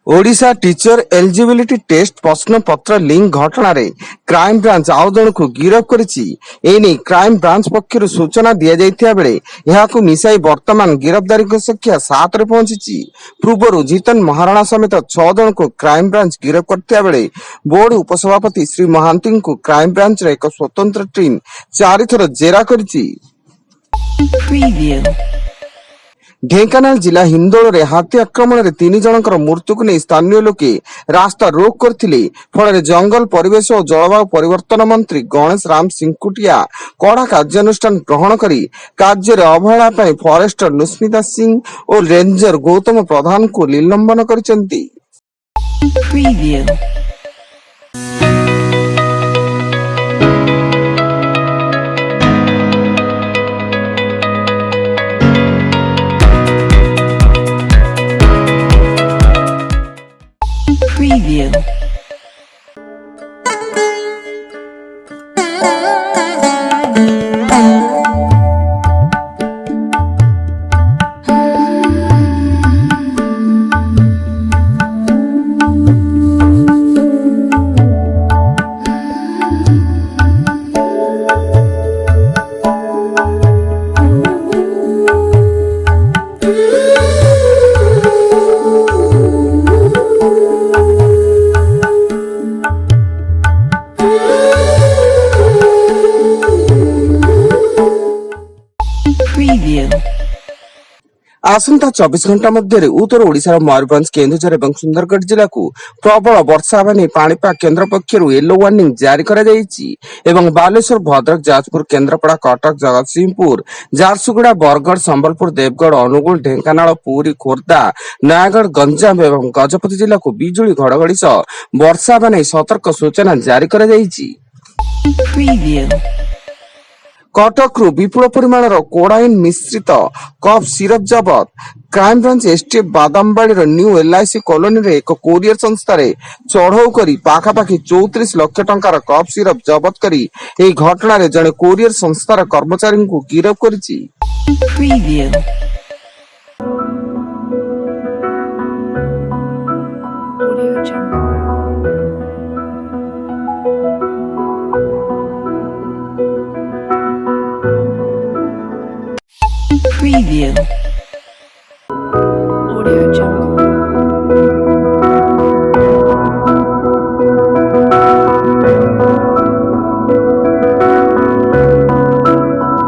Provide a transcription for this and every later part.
Odisha teacher eligibility test प्रश्नपत्र link घटना रे क्राइम ब्रांच आउ जणकु गिरफ करिछि। एने क्राइम ब्रांच पक्षरु सूचना दिया जाइथिया बेले एहाकु मिसाई वर्तमान गिरफ्तारी को संख्या 7 रे पहुंचिछि। पूर्वरु जीतन महाराणा समेत 6 जणकु क्राइम ब्रांच गिरफ करथिया बेले बोर्ड उपसभापति श्री महांती को क्राइम ब्रांच रे एक स्वतंत्र टीम 4 थर जेरा करिछि। ढेंकानाल जिला हिंदोल रे हाथी आक्रमण रे 3 जनकर मृत्यु को नहीं स्थानीय लोके रास्ता रोक करथिले। फल जंगल परिवेश और जलवायु परिवर्तन मंत्री गणेश राम सिंकुटिया कड़ा कार्यानुष्ठान ग्रहण करी कार्य अवहेला पई फॉरेस्टर नुस्मिता सिंह और रेंजर गौतम प्रधान को निलंबन करिसेंती। Preview. Preview. आसंता 24 घंटा मध्य उत्तर ओडिशार मयूरभंज केन्दुझर और सुंदरगढ़ जिला को प्रबल वर्षा हेबा नहीं पाणीपाग केन्द्र पक्षर येलो वार्निंग जारी करा जायछि एवं बालेश्वर भद्रक जाजपुर केन्द्रापड़ा कटक जगतसिंहपुर झारसुगुड़ा बरगढ़ संबलपुर देवगढ़ अनुगुल ढेंकानाल पुरी खोर्धा नयागढ़ गंजाम एवं गजपति जिला को बिजुली घड़घड़ी सह वर्षा हेबा नहीं सतर्क सूचना जारी करा जायछि। Preview. कटक विपुल परिमाण कोडाइन मिश्रित कफ सिरप जबत। Crime branch STF Badambadi new LIC colony रे एक कोरियर संस्था रे चढ़ऊ करी पाखापाखि 34 लाख टंकार कफ सिरप जबत करी एही घटना रे जने कोरियर संस्थार कर्मचारी को गिरफ करिछि। Preview. Audio Jungle. Preview. Audio Jungle.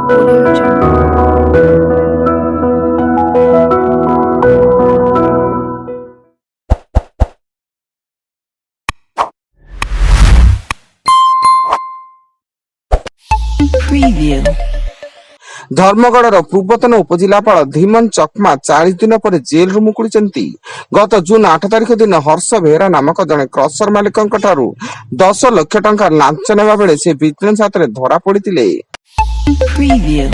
Audio Jungle. Preview. Dharamgarh पूर्वतन उपजिलापाल धीमन चकमा 40 दिन पर जेल रु मुकुलिचंती। गत जून 8 तारिख दिन हर्ष बेहरा नामक जने क्रसर मालिक 10 लाख टंका लांच नेबा बेले से विजिलेंस हाथ में धरा पड़िथिले। Preview.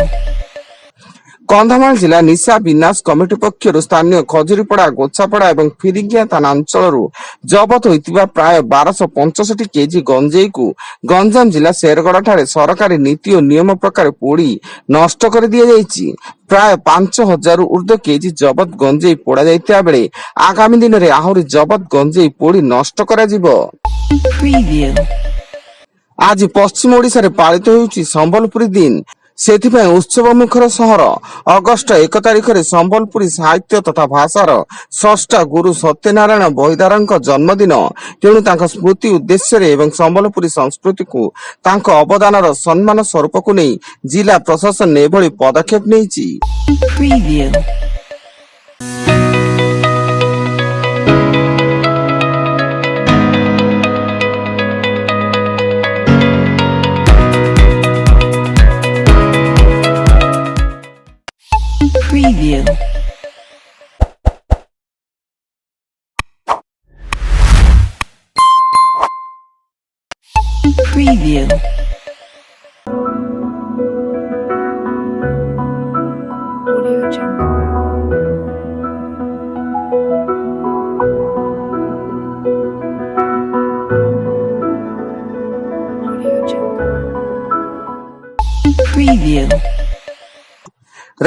कंधमाल जिला निशा विनाश कमिटी पक्षर स्थानीय खजुरीपड़ा गोछापड़ा और फिरिंगिया थाना अंचल जबत होइतिबा प्राय 1265 केजी गंजेई को गंजाम जिला शेरगढ़ ठारे सरकारी नीति और नियम प्रकार पोड़ी नष्ट कर दिया जायछि। प्राय 5000 ऊर्ध्व केजी जबत गंजेई पोड़ा जाइतिया बेले आगामी दिन रे आहुरी जबत गंजेई पोड़ी नष्ट करा जिवो। Preview. आज पश्चिम ओडिशा रे पालित होउछि संबलपुरी दिन। सेथिपाई उत्सव मुखर सहर। अगस्ट 1 तारिख रे संबलपुरी साहित्य तथा भाषार स्रष्टा गुरु सत्यनारायण बहिदारଙ୍କ जन्मदिन। तेणु तांका स्मृति उद्देश्य रे एवं संबलपुरी संस्कृति को तांका अवदानर सम्मान स्वरूप को नहीं जिला प्रशासन एभली पदक्षेप नेइछि। Preview. Preview. Preview. Audio Jungle. Audio Jungle. Preview.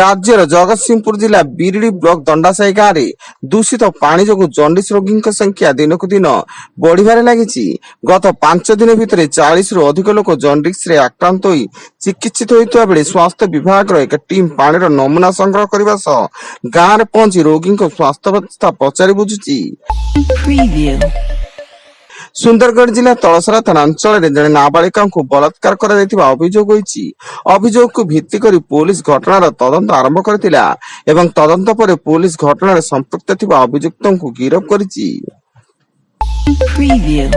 ରାଜ୍ୟର ଜଗତସିଂହପୁର ଜିଲ୍ଲା ବିରିଡି ବ୍ଲକ ଦଣ୍ଡାସାହି ଗାଁରେ ଦୂଷିତ ପାଣି ଯୋଗୁଁ ଜଣ୍ଡିସ ରୋଗୀଙ୍କ ସଂଖ୍ୟା ଦିନକୁ ଦିନ ବଢିବାରେ ଲାଗିଛି। ଗତ 5 ଦିନ ଭିତରେ 40ରୁ ଅଧିକ ଲୋକ ଜଣ୍ଡିସରେ ଆକ୍ରାନ୍ତ ହୋଇ ଚିକିତ୍ସିତ ହୋଇଥିବା ବେଳେ ସ୍ୱାସ୍ଥ୍ୟ ବିଭାଗର ଏକ ଟିମ୍ ପାଣିର ନମୁନା ସଂଗ୍ରହ କରିବା ସହ ଗାଁରେ ପହଞ୍ଚି ରୋଗୀଙ୍କ ସ୍ୱାସ୍ଥ୍ୟାବସ୍ଥା ପଚାରି ବୁଝୁଛି। Preview. ସୁନ୍ଦରଗଡ଼ ଜିଲ୍ଲା ତଳସରା ଥାନା ଅଞ୍ଚଳରେ ଜଣେ ନାବାଳିକାଙ୍କୁ ବଳାତ୍କାର କରାଯାଇଥିବା ଅଭିଯୋଗ ହୋଇଛି। ଅଭିଯୋଗକୁ ଭିତ୍ତି କରି ପୋଲିସ ଘଟଣାର ତଦନ୍ତ ଆରମ୍ଭ କରିଥିଲା ଏବଂ ତଦନ୍ତ ପରେ ପୋଲିସ ଘଟଣାରେ ସମ୍ପୃକ୍ତ ଥିବା ଅଭିଯୁକ୍ତଙ୍କୁ ଗିରଫ କରିଛି। Preview.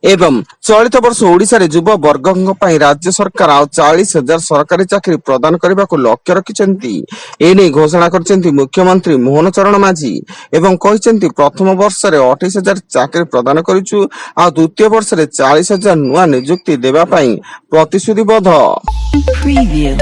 ଏବଂ ଚଳିତ ବର୍ଷ ଓଡ଼ିଶାରେ ଯୁବ ବର୍ଗଙ୍କ ପାଇଁ ରାଜ୍ୟ ସରକାର ଆଉ 40,000 ସରକାରୀ ଚାକିରି ପ୍ରଦାନ କରିବାକୁ ଲକ୍ଷ୍ୟ ରଖିଛନ୍ତି। ଏନେଇ ଘୋଷଣା କରିଛନ୍ତି ମୁଖ୍ୟମନ୍ତ୍ରୀ ମୋହନ ଚରଣ ମାଝୀ ଏବଂ କହିଛନ୍ତି ପ୍ରଥମ ବର୍ଷରେ 28,000 ଚାକିରି ପ୍ରଦାନ କରିଛୁ, ଆଉ ଦ୍ୱିତୀୟ ବର୍ଷରେ 40,000 ନୂଆ ନିଯୁକ୍ତି ଦେବା ପାଇଁ ପ୍ରତିଶ୍ରୁତିବଦ୍ଧ। Preview.